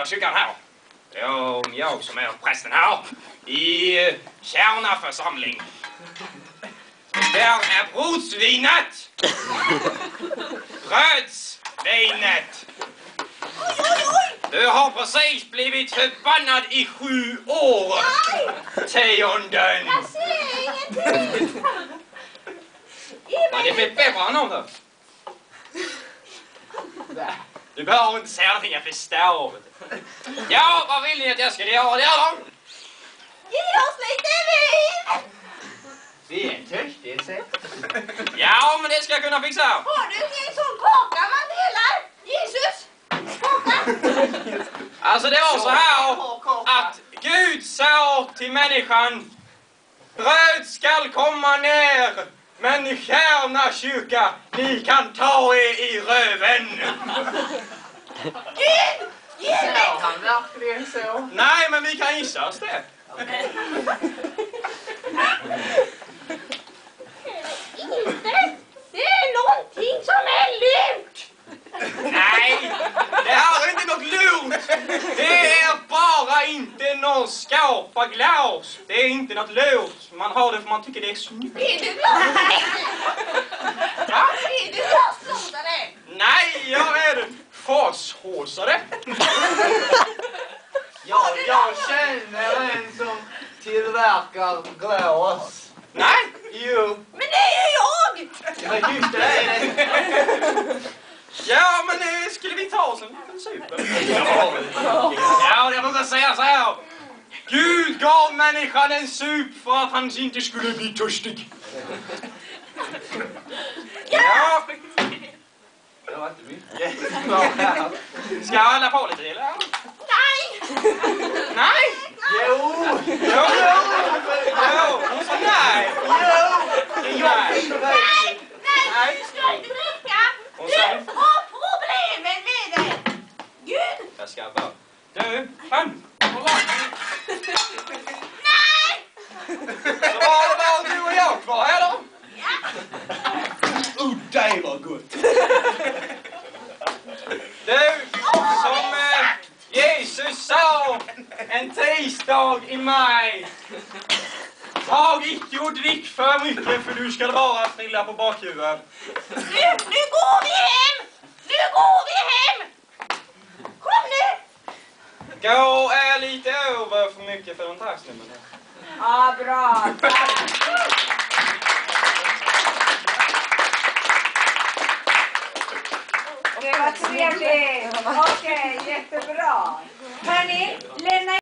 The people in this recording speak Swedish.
kyrkan här. Jag som är prästen här i Kärna församling. Där är brodsvinet. Brödsvinet. Du har precis blivit förbannad i 7 år. Tionden. Jag ser ingenting. Men det blir bättre än någon. Du behöver inte säga någonting, jag förstår. Ja, vad vill ni att jag ska göra där då? Ge oss lite vin. Vi är törstig. Ja, men det ska jag kunna fixa. Har du ingen sån kaka man delar? Jesus. Kaka. Alltså det var så här att Gud sa till människan: bröd skall komma ner, men i Kärna kyrka, ni kan ta er i röven. Gud, ge mig. Sa han verkligen så? Nej, men vi kan gissa oss det. Inte. Det är någonting som är lurt. Nej, det här är inte något lurt. Det är bara inte någon skapaglas. Det är inte något lurt. Man har det för man tycker det är snyggt. Är du glad? Va? Är du glasblodare? Nej, jag är fashåsare. Jag känner en som tillverkar glas. Nej, jo. Men det är ju jag. Men just det är det. Ja, men det skulle vi ta oss en liten super. Ja, jag brukar säga så här. Gud gav människan en sup för att han inte skulle bli törstig. Ja. Det var inte mycket. Ska jag hålla på lite, eller? Nej. Nej? Jo! Jo! Hon sa nej. Nej. Nej, du ska inte dricka. Du har problem med det. Gud. Jag ska bara... Du, fan! Hålla! Nej. Så var det bara du och jag kvar här då? Ja. Det var gott! Du, som Jesus sa en tisdag i maj. Tag icke och drick för mycket, för du ska bara trilla på bakhuvudet. Nu går vi hem. Nu går vi hem. Kom nu. Gå är lite över för mycket för en taxnummer. Ja, bra. Det var trevligt. Okej, jättebra. Hörni, lämna